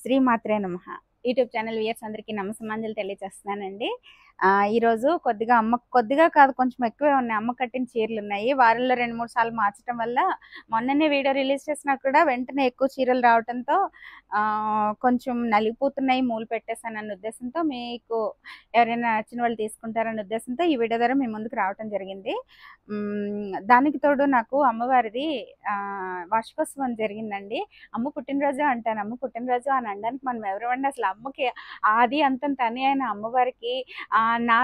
శ్రీమాత్రే నమః. YouTube channel viewers అందరికీ నమస్సమాంజలి తెలియజేస్తున్నానండి. ఈరోజు కొద్దిగా కాదు కొంచెం ఎక్కువే ఉన్నాయి. అమ్మ కట్టిన చీరలున్నాయి. వారంలో 2, 3 సార్లు మార్చడం వల్ల మొన్ననే వీడియో రిలీజ్ చేసినా కూడా వెంటనే ఎక్కువ చీరలు రావటంతో కొంచెం నలిగిపోతున్నాయి, మూల పెట్టేసానన్న ఉద్దేశంతో, మీకు ఎవరైనా నచ్చిన వాళ్ళు తీసుకుంటారన్న ఉద్దేశంతో ఈ వీడియో ద్వారా మీ ముందుకు రావటం జరిగింది. దానికి తోడు నాకు అమ్మవారిది వార్షికోత్సవం జరిగిందండి. అమ్మ పుట్టినరోజు అంటాను. అమ్మ పుట్టినరోజు అని అనడానికి మనం ఎవరెవండి? అసలు అమ్మకి ఆది అంతం తనే అయిన అమ్మవారికి నా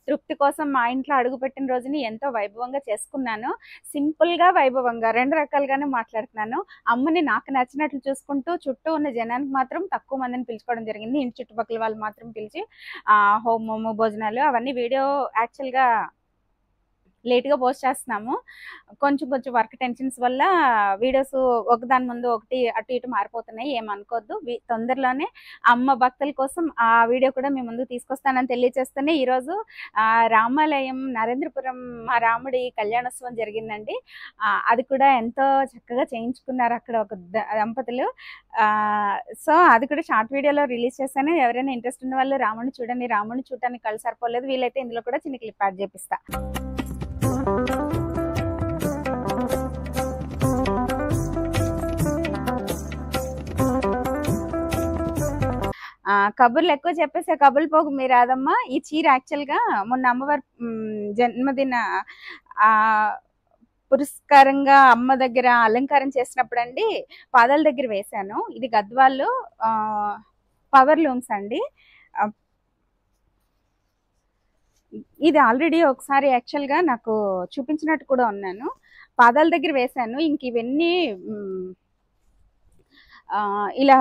తృప్తి కోసం మా ఇంట్లో అడుగుపెట్టిన రోజుని ఎంతో వైభవంగా చేసుకున్నాను. సింపుల్‌గా, వైభవంగా 2 రకాలుగానే మాట్లాడుతున్నాను. అమ్మని నాకు నచ్చినట్లు చూసుకుంటూ చుట్టూ ఉన్న జనానికి మాత్రం తక్కువ మందిని పిలుచుకోవడం జరిగింది. ఇంటి చుట్టుపక్కల వాళ్ళు మాత్రం పిలిచి హోమము, భోజనాలు అవన్నీ వీడియో యాక్చువల్‌గా లేట్‌గా పోస్ట్ చేస్తున్నాము. కొంచెం వర్క్ టెన్షన్స్ వల్ల వీడియోస్ ఒకదాని ముందు ఒకటి అటు ఇటు మారిపోతున్నాయి. ఏమనుకోవద్దు. తొందరలోనే అమ్మ భక్తుల కోసం ఆ వీడియో కూడా మీ ముందుకు తీసుకొస్తానని తెలియజేస్తూనే ఈరోజు రామాలయం నరేంద్రపురం మా రాముడి కళ్యాణోత్సవం జరిగిందండి. అది కూడా ఎంతో చక్కగా చేయించుకున్నారు అక్కడ ఒక దంపతులు. సో అది కూడా షార్ట్ వీడియోలో రిలీజ్ చేశాను. ఎవరైనా ఇంట్రెస్ట్ ఉన్న వాళ్ళు రాముడిని చూడండి. రాముడిని చూడటానికి కళ్ళు సరిపోలేదు. వీలైతే ఇందులో కూడా చిన్న క్లిప్ యాడ్ చేపిస్తా. కబుర్లు ఎక్కువ చెప్పేసే కబుర్లు పోగు మీ రాదమ్మా. ఈ చీర యాక్చువల్‌గా మొన్న అమ్మవారి జన్మదిన పురస్కారంగా అమ్మ దగ్గర అలంకారం చేసినప్పుడండి పాదాల దగ్గర వేశాను. ఇది గద్వాల్లో పవర్ లూమ్స్ అండి. ఇది ఆల్రెడీ ఒకసారి యాక్చువల్‌గా నాకు చూపించినట్టు కూడా ఉన్నాను. పాదాల దగ్గర వేశాను. ఇంక ఇవన్నీ ఇలా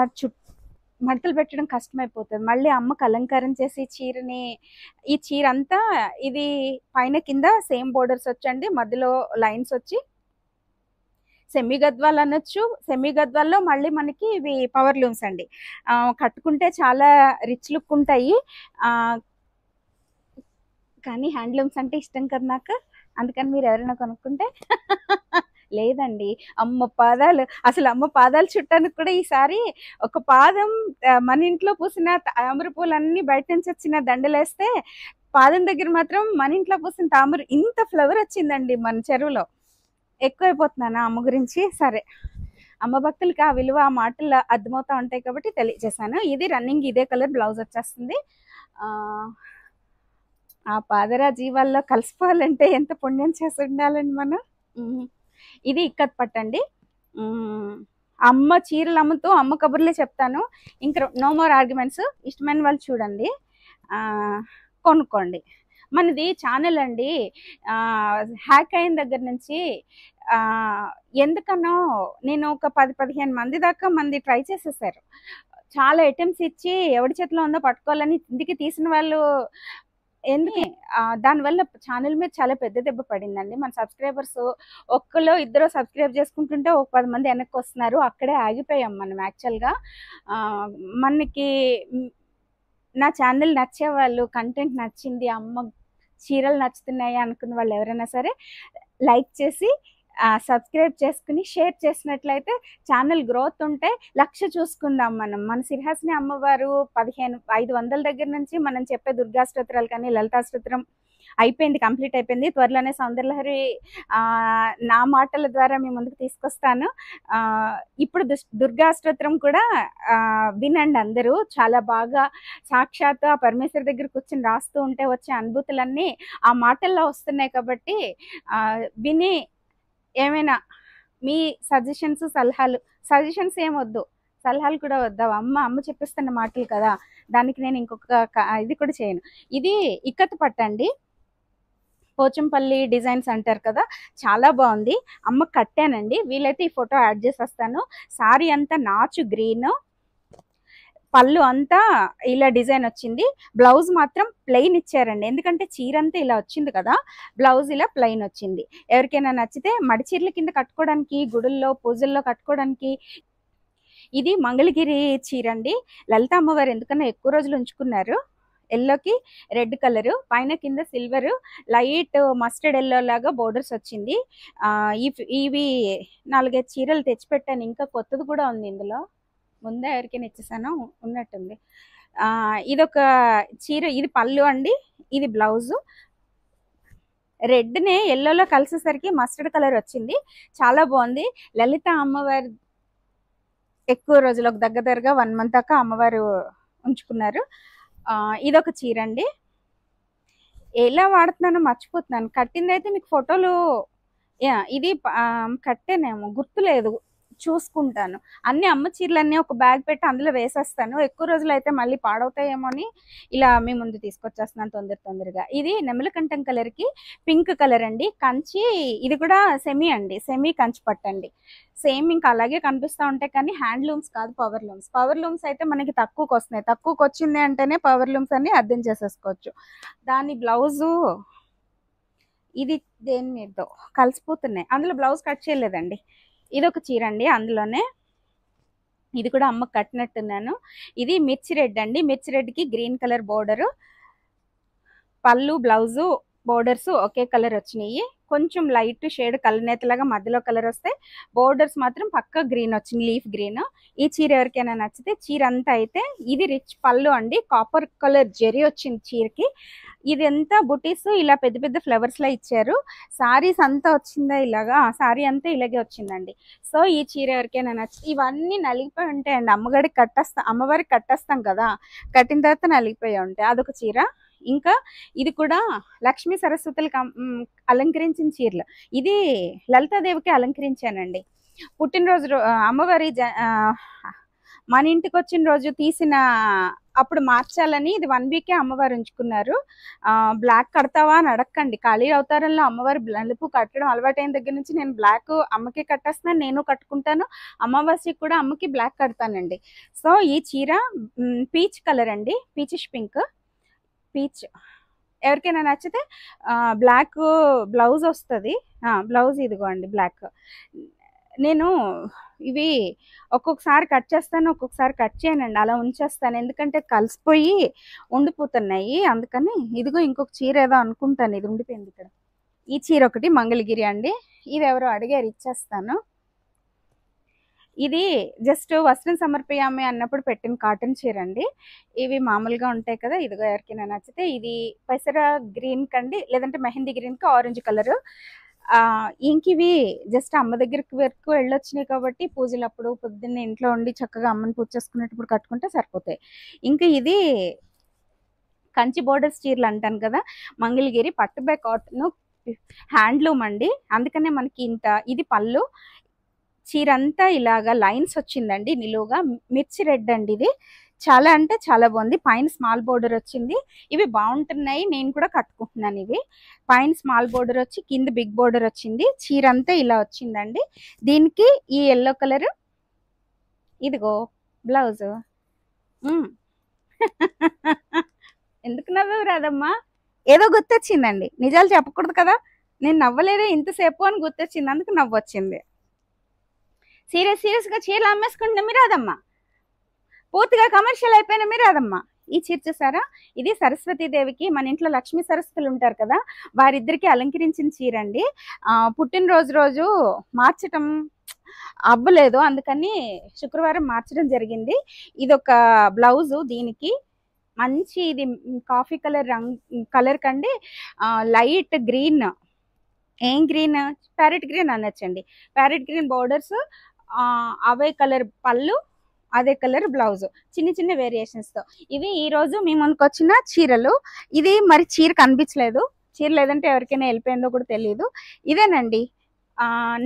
మడతలు పెట్టడం కష్టమైపోతుంది. మళ్ళీ అమ్మకు అలంకారం చేసి ఈ చీర అంతా ఇది పైన కింద సేమ్ బోర్డర్స్ వచ్చండి. మధ్యలో లైన్స్ వచ్చి సెమీ గద్వాల్ అనొచ్చు. సెమీ గద్వాల్లో మళ్ళీ మనకి ఇవి పవర్ లూమ్స్ అండి. కట్టుకుంటే చాలా రిచ్ లుక్ ఉంటాయి. కానీ హ్యాండ్లూమ్స్ అంటే ఇష్టం కదా నాకు. అందుకని మీరు ఎవరైనా కొనుక్కుంటే లేదండి, అమ్మ పాదాలు చుట్టానికి కూడా ఈసారి ఒక పాదం మన ఇంట్లో పూసిన తామర పూలన్నీ బయట నుంచి వచ్చిన దండలేస్తే పాదం దగ్గర మాత్రం మన ఇంట్లో పూసిన తామర ఇంత ఫ్లవర్ వచ్చిందండి మన చెరువులో. ఎక్కువైపోతున్నాను అమ్మ గురించి. సరే, అమ్మ భక్తులకి ఆ విలువ ఆ మాటలు అర్థమవుతా ఉంటాయి కాబట్టి తెలియజేశాను. ఇది రన్నింగ్ ఇదే కలర్ బ్లౌజ్ వచ్చేస్తుంది. ఆ పాదరా జీవాల్లో కలిసిపోవాలంటే ఎంత పుణ్యం చేసి ఉండాలండి మనం. ఇది ఇక్కత్ పట్టండి. అమ్మ చీరలు అమ్ముతూ అమ్మ కబుర్లే చెప్తాను. ఇంకా నో మోర్ ఆర్గ్యుమెంట్స్. ఇష్టమైన వాళ్ళు చూడండి, కొనుక్కోండి. మనది ఛానల్ అండి హ్యాక్ అయిన దగ్గర నుంచి ఎందుకనో నేను ఒక 10-15 మంది దాకా ట్రై చేసేసారు. చాలా అటెంప్ట్స్ ఇచ్చి ఎవడి చేతిలో ఉందో పట్టుకోవాలని ఇంటికి తీసిన వాళ్ళు దానివల్ల ఛానల్ మీద చాలా పెద్ద దెబ్బ పడిందండి. మన సబ్స్క్రైబర్స్ ఒక్కలో ఇద్దరు సబ్స్క్రైబ్ చేసుకుంటుంటే ఒక 10 మంది వెనక్కి వస్తున్నారు. అక్కడే ఆగిపోయాం మనం. యాక్చువల్‌గా మనకి నా ఛానల్ నచ్చేవాళ్ళు, కంటెంట్ నచ్చింది, అమ్మ చీరలు నచ్చుతున్నాయి అనుకున్న వాళ్ళు ఎవరైనా సరే లైక్ చేసి సబ్స్క్రైబ్ చేసుకుని షేర్ చేసినట్లయితే ఛానల్ గ్రోత్ ఉంటే 1,00,000 చూసుకుందాం మనం. మన సిరహాసిని అమ్మవారు 500 దగ్గర నుంచి మనం చెప్పే దుర్గాష్టోత్రాలు కానీ లలితాష్టోత్రం అయిపోయింది, కంప్లీట్ అయిపోయింది. త్వరలోనే సౌందర్యలహరి నా మాటల ద్వారా మీ ముందుకు తీసుకొస్తాను. ఇప్పుడు దుర్గాష్టోత్రం కూడా వినండి అందరూ. చాలా బాగా సాక్షాత్ ఆ పరమేశ్వరి దగ్గర కూర్చొని రాస్తూ ఉంటే వచ్చే అనుభూతులన్నీ ఆ మాటల్లో వస్తున్నాయి కాబట్టి విని ఏమైనా మీ సజెషన్స్ ఏమొద్దు, సలహాలు కూడా వద్దా. అమ్మ చెప్పిస్తున్న మాటలు కదా, దానికి నేను ఇంకొక ఇది కూడా చేయను. ఇది ఇక్కత్ పట్టండి. పోచంపల్లి డిజైన్స్ అంటారు కదా, చాలా బాగుంది. అమ్మ కట్టానండి. వీలైతే ఈ ఫోటో యాడ్ చేసేస్తాను. సారీ అంతా నాచు గ్రీన్, పళ్ళు అంతా ఇలా డిజైన్ వచ్చింది. బ్లౌజ్ మాత్రం ప్లెయిన్ ఇచ్చారండి. ఎందుకంటే చీర అంతా ఇలా వచ్చింది కదా, బ్లౌజ్ ఇలా ప్లెయిన్ వచ్చింది. ఎవరికైనా నచ్చితే మడి చీరల కింద కట్టుకోవడానికి, గుడుల్లో పూజల్లో కట్టుకోవడానికి. ఇది మంగళగిరి చీర అండి. లలిత అమ్మవారు ఎందుకన్నా ఎక్కువ రోజులు ఉంచుకున్నారు. ఎల్లోకి రెడ్ కలరు, పైన కింద సిల్వర్, లైట్ మస్టర్డ్ ఎల్లో లాగా బోర్డర్స్ వచ్చింది. ఇవి 4-5 చీరలు తెచ్చిపెట్టాను. ఇంకా కొత్తది కూడా ఉంది ఇందులో. ముందే ఎవరికైనా ఇచ్చేసాను ఉన్నట్టుంది. ఇదొక చీర, ఇది పళ్ళు అండి, ఇది బ్లౌజు. రెడ్ని ఎల్లోలో కలిసేసరికి మస్టర్డ్ కలర్ వచ్చింది, చాలా బాగుంది. లలిత అమ్మవారి ఎక్కువ రోజులు, ఒక దగ్గరగా 1 month దాకా అమ్మవారు ఉంచుకున్నారు. ఇదొక చీర అండి. ఎలా వాడుతున్నానో మర్చిపోతున్నాను, కట్టింది అయితే మీకు ఫోటోలు ఇది కట్టేనేమో గుర్తులేదు, చూసుకుంటాను. అన్ని అమ్మ చీరలన్నీ ఒక బ్యాగ్ పెట్టి అందులో వేసేస్తాను, ఎక్కువ రోజులు అయితే మళ్ళీ పాడవుతాయేమో అని ఇలా మీ ముందు తీసుకొచ్చేస్తున్నాను తొందరగా. ఇది నెమలికంఠం కలర్కి పింక్ కలర్ అండి, కంచి. ఇది కూడా సెమీ అండి, సెమీ కంచి పట్టండి. సేమ్ ఇంకా అలాగే కనిపిస్తూ ఉంటాయి, కానీ హ్యాండ్లూమ్స్ కాదు, పవర్ లూమ్స్. పవర్ లూమ్స్ అయితే మనకి తక్కువకి వస్తున్నాయి, తక్కువకి వచ్చింది అంటేనే పవర్ లూమ్స్ అని అర్థం చేసేసుకోవచ్చు. దాని బ్లౌజు ఇది దేని మీదో కలిసిపోతున్నాయి, అందులో బ్లౌజ్ కట్ చేయలేదండి. ఇది ఒక చీర అండి, అందులోనే ఇది కూడా అమ్మకు కట్టినట్టున్నాను. ఇది మిర్చి రెడ్ అండి, మిర్చి రెడ్కి గ్రీన్ కలర్ బోర్డరు, పళ్ళు బ్లౌజు బోర్డర్స్ ఒకే కలర్ వచ్చినాయి. కొంచెం లైట్ షేడ్ కలనేతలాగా మధ్యలో కలర్ వస్తే, బోర్డర్స్ మాత్రం పక్క గ్రీన్ వచ్చింది, లీఫ్ గ్రీన్. ఈ చీర ఎవరికైనా నచ్చితే, చీర అంతా అయితే ఇది రిచ్ పళ్ళు అండి, కాపర్ కలర్ జెరీ వచ్చింది చీరకి. ఇది అంతా బుటీస్ ఇలా పెద్ద పెద్ద ఫ్లవర్స్ లా ఇచ్చారు. సారీస్ అంతా వచ్చిందా ఇలాగా, సారీ అంతా ఇలాగే వచ్చిందండి. సో ఈ చీర ఎవరికైనా నచ్చి, ఇవన్నీ నలిగిపోయి ఉంటాయండి, అమ్మవారికి కట్టేస్తాం కదా, కట్టిన తర్వాత నలిగిపోయి ఉంటాయి. అదొక చీర. ఇంకా ఇది కూడా లక్ష్మీ సరస్వతులకు అలంకరించిన చీరలు. ఇది లలితాదేవికి అలంకరించానండి. పుట్టినరోజు అమ్మవారి మన ఇంటికి వచ్చిన రోజు తీసిన, అప్పుడు మార్చాలని ఇది 1 week అమ్మవారు ఉంచుకున్నారు. బ్లాక్ కడతావా అని అడగండి, ఖాళీ అవతారంలో అమ్మవారి నలుపు కట్టడం అలవాటైన దగ్గర నుంచి నేను బ్లాక్ అమ్మకి కట్టేస్తున్నాను, నేను కట్టుకుంటాను. అమావాస్యకి కూడా అమ్మకి బ్లాక్ కడతానండి. సో ఈ చీర పీచ్ కలర్ అండి, పీచిష్ పింక్, పీచ్. ఎవరికైనా నచ్చితే బ్లాక్ బ్లౌజ్ వస్తుంది, బ్లౌజ్ ఇదిగో అండి బ్లాక్. నేను ఇవి ఒక్కొక్కసారి కట్ చేస్తాను, ఒక్కొక్కసారి కట్ చేయనండి, అలా ఉంచేస్తాను, ఎందుకంటే కలిసిపోయి ఉండిపోతున్నాయి. అందుకని ఇదిగో ఇంకొక చీర ఏదో అనుకుంటాను, ఇది ఉండిపోయింది ఇక్కడ. ఈ చీర ఒకటి మంగళగిరి అండి, ఇది ఎవరో అడిగారు, ఇచ్చేస్తాను. ఇది జస్ట్ వస్త్రం సమర్పయామి అన్నప్పుడు పెట్టిన కాటన్ చీర అండి. ఇవి మామూలుగా ఉంటాయి కదా, ఇదిగో ఎవరికైనా నచ్చితే. ఇది పెసర గ్రీన్ కండి, లేదంటే మెహందీ గ్రీన్కి ఆరెంజ్ కలరు. ఇంక ఇవి జస్ట్ అమ్మ దగ్గరికి వరకు వెళ్ళొచ్చినాయి కాబట్టి, పూజలప్పుడు పొద్దున్న ఇంట్లో ఉండి చక్కగా అమ్మని పూజ చేసుకునేటప్పుడు కట్టుకుంటే సరిపోతాయి. ఇంకా ఇది కంచి బోర్డర్స్ చీరలు అంటాను కదా, మంగళగిరి పట్టు బై కాటన్ హ్యాండ్లూమ్ అండి, అందుకనే మనకి ఇంత. ఇది పళ్ళు, చీర అంతా ఇలాగా లైన్స్ వచ్చిందండి నిలువుగా, మిర్చి రెడ్ అండి. ఇది చాలా అంటే చాలా బాగుంది, పైన స్మాల్ బోర్డర్ వచ్చింది. ఇవి బాగుంటున్నాయి, నేను కూడా కట్టుకుంటున్నాను. ఇవి పైన స్మాల్ బోర్డర్ వచ్చి కింద బిగ్ బోర్డర్ వచ్చింది, చీర అంతా ఇలా వచ్చిందండి. దీనికి ఈ ఎల్లో కలర్, ఇదిగో బ్లౌజ్. ఎందుకు నవ్వవు రాదమ్మా, ఏదో గుర్తొచ్చిందండి, నిజాలు చెప్పకూడదు కదా, నేను నవ్వలేదే ఇంతసేపు అని గుర్తొచ్చింది, అందుకు నవ్వొచ్చింది. సీరియస్గా చీరలు అమ్మేసుకుంటున్నా మీరు రాదమ్మా, పూర్తిగా కమర్షియల్ అయిపోయినా మీరు రాదమ్మా. ఈ చీర చూసారా, ఇది సరస్వతీదేవికి, మన ఇంట్లో లక్ష్మీ సరస్వతులు ఉంటారు కదా, వారిద్దరికి అలంకరించిన చీర అండి. పుట్టినరోజు రోజు మార్చటం అవ్వలేదు, అందుకని శుక్రవారం మార్చడం జరిగింది. ఇదొక బ్లౌజు, దీనికి మంచి ఇది కాఫీ కలర్ కలర్ కండి, లైట్ గ్రీన్, ఏం గ్రీన్, ప్యారెట్ గ్రీన్ అనొచ్చండి, ప్యారెట్ గ్రీన్ బోర్డర్స్, అవే కలర్ పళ్ళు, అదే కలర్ బ్లౌజ్, చిన్న చిన్న వేరియేషన్స్తో. ఇవి ఈరోజు మీ ముందుకు వచ్చిన చీరలు. ఇది మరి చీర కనిపించలేదు, చీర లేదంటే ఎవరికైనా వెళ్ళిపోయిందో కూడా తెలియదు. ఇదేనండి.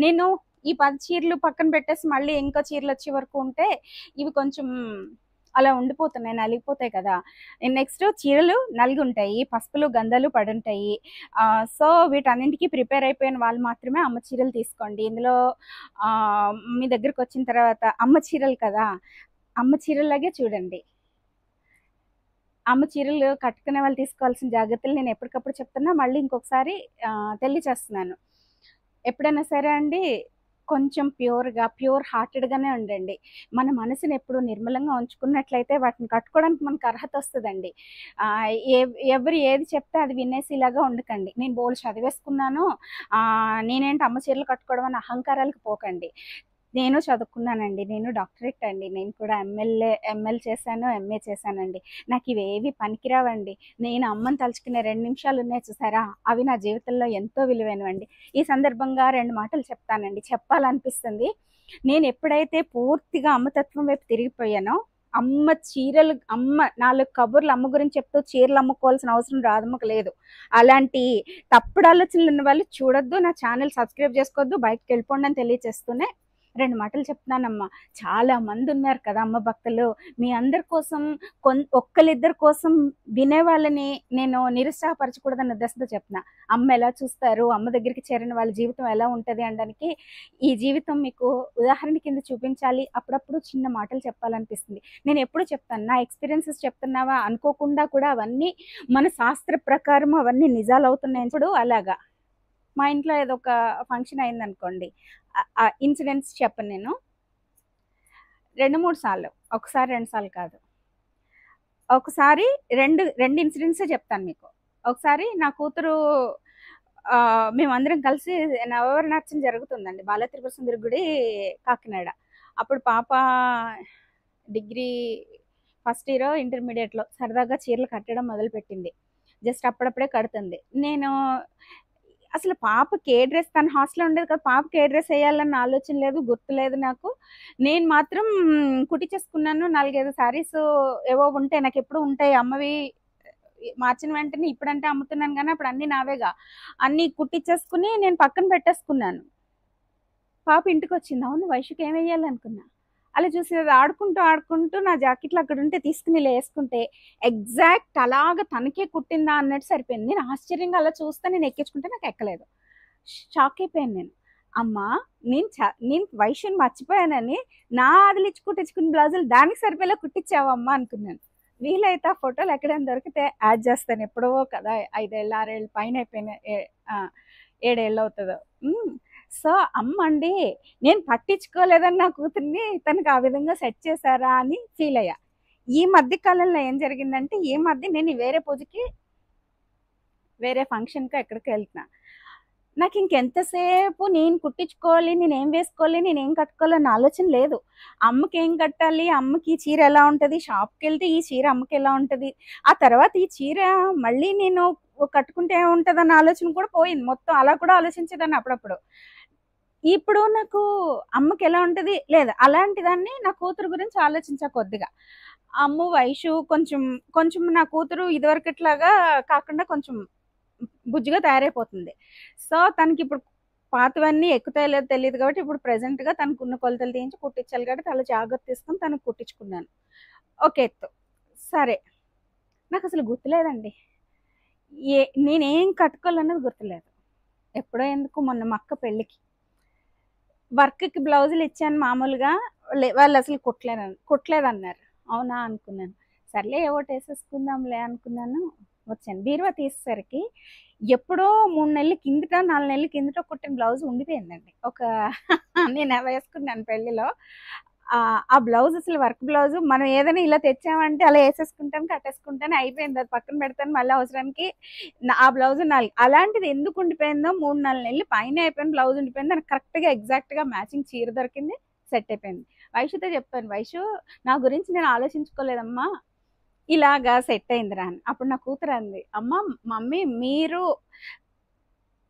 నేను ఈ 10 చీరలు పక్కన పెట్టేసి మళ్ళీ ఇంకో చీరలు వచ్చే వరకు ఉంటే ఇవి కొంచెం అలా ఉండిపోతున్నాయి, నలిగిపోతాయి కదా. నెక్స్ట్ చీరలు నలిగి ఉంటాయి, పసుపులు గంధాలు పడుంటాయి. సో వీటన్నింటికి ప్రిపేర్ అయిపోయిన వాళ్ళు మాత్రమే అమ్మ చీరలు తీసుకోండి. ఇందులో మీ దగ్గరకు వచ్చిన తర్వాత అమ్మ చీరలు కదా, అమ్మ చీరలాగే చూడండి. అమ్మ చీరలు కట్టుకునే వాళ్ళు తీసుకోవాల్సిన జాగ్రత్తలు నేను ఎప్పటికప్పుడు చెప్తున్నా, మళ్ళీ ఇంకొకసారి తెలియచేస్తున్నాను. ఎప్పుడైనా సరే అండి, కొంచెం ప్యూర్ హార్టెడ్గానే ఉండండి. మన మనసుని ఎప్పుడు నిర్మలంగా ఉంచుకున్నట్లయితే వాటిని కట్టుకోవడానికి మనకు అర్హత వస్తుందండి. ఎవరు ఏది చెప్తే అది వినేసిలాగా ఉండకండి. నేను బోల్డ్ చదివేసుకున్నాను, నేనేంటి అమ్మ చీరలు కట్టుకోవడం అని అహంకారాలకు పోకండి. నేను చదువుకున్నానండి. నేను డాక్టరేట్ అండి. నేను కూడా ఎంఎల్ చేశాను, ఎంఏ చేశానండి. నాకు ఇవేవి పనికిరావండి. నేను అమ్మని తలుచుకునే 2 నిమిషాలున్నాయి చూసారా? అవి నా జీవితంలో ఎంతో విలువైనవండి. ఈ సందర్భంగా 2 మాటలు చెప్తానండి. చెప్పాలనిపిస్తుంది. నేను ఎప్పుడైతే పూర్తిగా అమ్మతత్వం వైపు తిరిగిపోయానో, అమ్మ 4 కబుర్లు అమ్మ గురించి చెప్తూ చీరలు అమ్ముకోవాల్సిన అవసరం రాదమ్మకు లేదు. అలాంటి తప్పుడు ఆలోచనలు ఉన్న వాళ్ళు చూడొద్దు, నా ఛానల్ సబ్స్క్రైబ్ చేసుకోవద్దు, బయటకు వెళ్ళిపోండి అని తెలియచేస్తూనే 2 మాటలు చెప్తున్నానమ్మా. చాలా మంది ఉన్నారు కదా అమ్మ భక్తులు. మీ అందరి కోసం ఒక్కళ్ళిద్దరి కోసం వినేవాళ్ళని నేను నిరుత్సాహపరచకూడదన్న ఉద్దేశంతో చెప్తున్నా. అమ్మ ఎలా చూస్తారు, అమ్మ దగ్గరికి చేరిన వాళ్ళ జీవితం ఎలా ఉంటది అనడానికి ఈ జీవితం మీకు ఉదాహరణ కింద చూపించాలి. అప్పుడప్పుడు చిన్న మాటలు చెప్పాలనిపిస్తుంది. నేను ఎప్పుడు చెప్తాను, నా ఎక్స్పీరియన్సెస్ చెప్తున్నావా అనుకోకుండా కూడా అవన్నీ మన శాస్త్ర ప్రకారం అవన్నీ నిజాలు అవుతున్నాయి. ఇప్పుడు అలాగా మా ఇంట్లో ఏదో ఒక ఫంక్షన్ అయిందనుకోండి, ఇన్సిడెంట్స్ చెప్పను నేను. 2-3 సార్లు, ఒకసారి 2 సార్లు కాదు. ఒకసారి రెండు ఇన్సిడెంట్సే చెప్తాను మీకు. ఒకసారి నా కూతురు మేమందరం కలిసి నవవరనాట్యం జరుగుతుందండి బాల త్రిపుర సుందరి గుడి కాకినాడ. అప్పుడు పాప డిగ్రీ ఫస్ట్ ఇయర్ ఇంటర్మీడియట్లో సరదాగా చీరలు కట్టడం మొదలుపెట్టింది. జస్ట్ అప్పుడప్పుడే కడుతుంది. నేను అసలు పాపకి ఏ డ్రెస్, తన హాస్టల్లో ఉండేది కదా, పాపకి ఏ డ్రెస్ వేయాలన్న ఆలోచన లేదు, గుర్తులేదు నాకు. నేను మాత్రం కుట్టించేసుకున్నాను. 4-5 శారీస్ ఏవో ఉంటాయి, నాకు ఎప్పుడు ఉంటాయి అమ్మవి. మార్చిన వెంటనే ఇప్పుడంటే అమ్ముతున్నాను కానీ అప్పుడు అన్నీ నావేగా. అన్నీ కుట్టించేసుకుని నేను పక్కన పెట్టేసుకున్నాను. పాప ఇంటికి వచ్చింది. అవును వైషుకి ఏం వేయాలనుకున్నా. అలా చూసి ఆడుకుంటూ నా జాకెట్లు అక్కడ ఉంటే తీసుకుని ఇలా వేసుకుంటే ఎగ్జాక్ట్ అలాగ తనకే కుట్టిందా అన్నట్టు సరిపోయింది. నేను ఆశ్చర్యంగా అలా చూస్తే నేను ఎక్కించుకుంటే నాకు ఎక్కలేదు. షాక్ అయిపోయాను నేను. అమ్మా, నేను వైషుని మర్చిపోయానని నా ఆదిలిచ్చి కుట్టించుకున్న బ్లౌజులు దానికి సరిపోయేలా కుట్టించావమ్మా అనుకున్నాను. వీలైతే ఆ ఫోటోలు ఎక్కడైనా దొరికితే యాడ్ చేస్తాను. ఎప్పుడో కదా 5 ఏళ్ళు 6 ఏళ్ళు పైన అయిపోయినాయి, 7 ఏళ్ళు అవుతుందో. సో అమ్మ అండి, నేను పట్టించుకోలేదని నా కూతుర్ని తనకు ఆ విధంగా సెట్ చేశారా అని ఫీల్ అయ్యా. ఈ మధ్య కాలంలో ఏం జరిగిందంటే, ఈ మధ్య నేను వేరే పూజకి, వేరే ఫంక్షన్కి ఎక్కడికి వెళ్తున్నా. నాకు ఇంకెంతసేపు నేను కుట్టించుకోవాలి, నేనేం వేసుకోవాలి, నేనేం కట్టుకోవాలి అన్న ఆలోచన లేదు. అమ్మకి ఏం కట్టాలి, అమ్మకి ఈ చీర ఎలా ఉంటుంది, షాప్కి వెళ్తే ఈ చీర అమ్మకి ఎలా ఉంటుంది, ఆ తర్వాత ఈ చీర మళ్ళీ నేను కట్టుకుంటే ఏముంటుంది అన్న ఆలోచన కూడా పోయింది. మొత్తం అలా కూడా ఆలోచించేదాన్ని అప్పుడప్పుడు. ఇప్పుడు నాకు అమ్మకి ఎలా ఉంటుంది లేదు, అలాంటి దాన్ని నా కూతురు గురించి ఆలోచించా కొద్దిగా. అమ్మ వైషు కొంచెం నా కూతురు ఇదివరకట్లాగా కాకుండా కొంచెం బుజ్జిగా తయారైపోతుంది. సో తనకి ఇప్పుడు పాతవన్నీ ఎక్కుతాయో లేదో తెలియదు కాబట్టి ఇప్పుడు ప్రెజెంట్గా తనకున్న కొలతలు తీయించి కుట్టించాలి కాబట్టి చాలా జాగ్రత్త తీసుకొని తనకు కుట్టించుకున్నాను. ఒక ఎత్తు. సరే, నాకు అసలు గుర్తులేదండి, నేనేం కట్టుకోవాలన్నది గుర్తులేదు. ఎప్పుడో ఎందుకు మొన్న మా అక్క పెళ్ళికి వర్క్కి బ్లౌజులు ఇచ్చాను మామూలుగా. వాళ్ళు అసలు కుట్టలేదన్నారు. అవునా అనుకున్నాను. సర్లే ఏవో వేసేసుకుందాంలే అనుకున్నాను. వచ్చాను. బీరువా తీసేసరికి ఎప్పుడో 3 నెలల కిందట 4 నెలల కిందట కుట్టిన బ్లౌజ్ ఉండిపోయిందండి. నేను వేసుకున్నాను పెళ్ళిలో. ఆ బ్లౌజ్ అసలు వర్క్ బ్లౌజ్. మనం ఏదైనా ఇలా తెచ్చామంటే అలా వేసేసుకుంటాను, కట్టేసుకుంటాను, అయిపోయింది. అది పక్కన పెడతాను, మళ్ళీ అవసరానికి ఆ బ్లౌజ్ 4. అలాంటిది ఎందుకు ఉండిపోయిందో 3-4 నెలలు పైన అయిపోయిన బ్లౌజ్ ఉండిపోయింది. దానికి కరెక్ట్గా ఎగ్జాక్ట్గా మ్యాచింగ్ చీర దొరికింది, సెట్ అయిపోయింది. వైషుతో చెప్పాను, వైషు నా గురించి నేను ఆలోచించుకోలేదమ్మా, ఇలాగా సెట్ అయిందిరా అని. అప్పుడు నా కూతురు అంది, అమ్మ మమ్మీ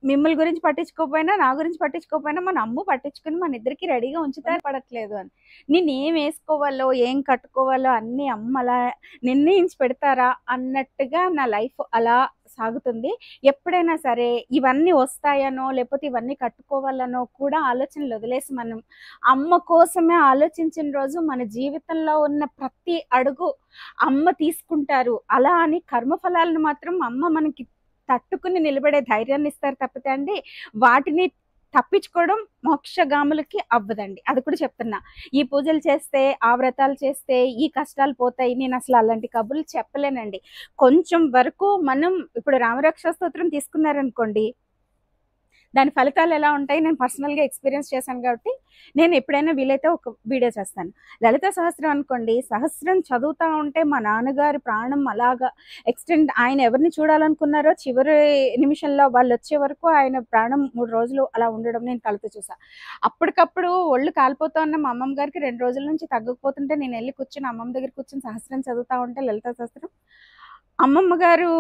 మిమ్మల్ని గురించి పట్టించుకోకపోయినా, నా గురించి పట్టించుకోకపోయినా మన అమ్మ పట్టించుకుని మన ఇద్దరికి రెడీగా ఉంచుతారు పడట్లేదు అని. నేను ఏం వేసుకోవాలో ఏం కట్టుకోవాలో అన్నీ అమ్మ అలా నిర్ణయించి పెడతారా అన్నట్టుగా నా లైఫ్ అలా సాగుతుంది. ఎప్పుడైనా సరే ఇవన్నీ వస్తాయనో లేకపోతే ఇవన్నీ కట్టుకోవాలనో కూడా ఆలోచనలు వదిలేసి మనం అమ్మ కోసమే ఆలోచించిన రోజు మన జీవితంలో ఉన్న ప్రతి అడుగు అమ్మ తీసుకుంటారు. అలా అని కర్మఫలాలను మాత్రం అమ్మ మనకి తట్టుకుని నిలబడే ధైర్యాన్ని ఇస్తారు తప్పితే అండి వాటిని తప్పించుకోవడం మోక్షగాములకి అవ్వదండి. అది కూడా చెప్తున్నా. ఈ పూజలు చేస్తే, ఆ వ్రతాలు చేస్తే ఈ కష్టాలు పోతాయి, నేను అసలు అలాంటి కబుర్లు చెప్పలేనండి. కొంచెం వరకు మనం ఇప్పుడు రామరక్షా స్తోత్రం తీసుకున్నారనుకోండి, దాని ఫలితాలు ఎలా ఉంటాయి నేను పర్సనల్గా ఎక్స్పీరియన్స్ చేశాను కాబట్టి నేను ఎప్పుడైనా వీలైతే ఒక వీడియో చేస్తాను. లలిత సహస్రం అనుకోండి, సహస్రం చదువుతూ ఉంటే మా నాన్నగారి ప్రాణం అలాగా ఎక్స్టెండ్, ఆయన ఎవరిని చూడాలనుకున్నారో చివరి నిమిషంలో వాళ్ళు వచ్చే వరకు ఆయన ప్రాణం 3 రోజులు అలా ఉండడం నేను కళ్ళతో చూసా. అప్పటికప్పుడు ఒళ్ళు కాలిపోతా ఉన్న మా అమ్మమ్మ గారికి 2 రోజుల నుంచి తగ్గకపోతుంటే నేను వెళ్ళి కూర్చొని అమ్మమ్మ దగ్గర కూర్చొని సహస్రం చదువుతూ ఉంటే లలిత సహస్రం, అమ్మమ్మ గారు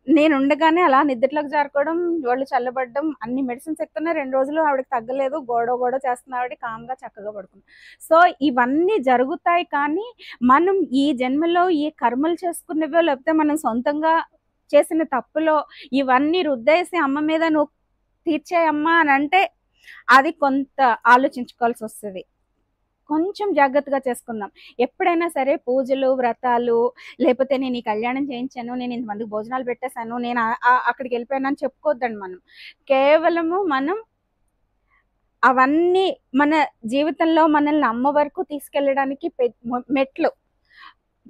నేను ఉండగానే అలా నిద్రలోకి జారుకోవడం, ఒళ్ళు చల్లబడడం, అన్ని మెడిసిన్స్ ఎక్కుతున్నా 2 రోజులు ఆవిడకి తగ్గలేదు. గోడ చేస్తున్న ఆవిడ కామ్గా చక్కగా పడుకుంది. సో ఇవన్నీ జరుగుతాయి. కానీ మనం ఈ జన్మలో ఈ కర్మలు చేసుకున్నవో లేకపోతే మనం సొంతంగా చేసిన తప్పులో ఇవన్నీ రుద్దేసి అమ్మ మీద నువ్వు తీర్చేయమ్మా అని అంటే అది కొంత ఆలోచించుకోవాల్సి వస్తుంది. కొంచెం జాగ్రత్తగా చేసుకుందాం. ఎప్పుడైనా సరే పూజలు, వ్రతాలు, లేకపోతే నేను ఈ కళ్యాణం చేయించాను, నేను ఇంతమందికి భోజనాలు పెట్టేశాను, నేను అక్కడికి వెళ్ళిపోయానని చెప్పుకోవద్దండి మనం. కేవలము మనం అవన్నీ మన జీవితంలో మనల్ని అమ్మ వరకు తీసుకెళ్ళడానికి మెట్లు.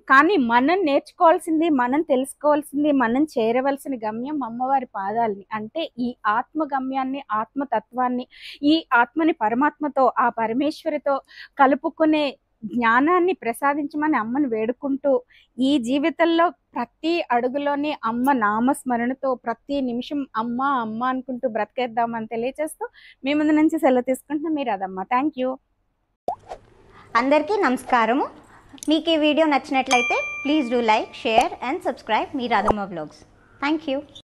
కానీ మనం నేర్చుకోవాల్సింది, మనం తెలుసుకోవాల్సింది, మనం చేరవలసిన గమ్యం అమ్మవారి పాదాలని. అంటే ఈ ఆత్మ గమ్యాన్ని, ఆత్మతత్వాన్ని, ఈ ఆత్మని పరమాత్మతో, ఆ పరమేశ్వరితో కలుపుకునే జ్ఞానాన్ని ప్రసాదించమని అమ్మని వేడుకుంటూ, ఈ జీవితంలో ప్రతి అడుగులోని అమ్మ నామస్మరణతో ప్రతి నిమిషం అమ్మ అమ్మ అనుకుంటూ బ్రతికేద్దామని తెలియజేస్తూ మీ ముందు నుంచి సెలవు తీసుకుంటున్నా. మీరు అదమ్మా. Thank you. అందరికీ నమస్కారము. మీకు ఈ వీడియో నచ్చినట్లయితే please do like, share and subscribe me Radhamma vlogs. Thank you.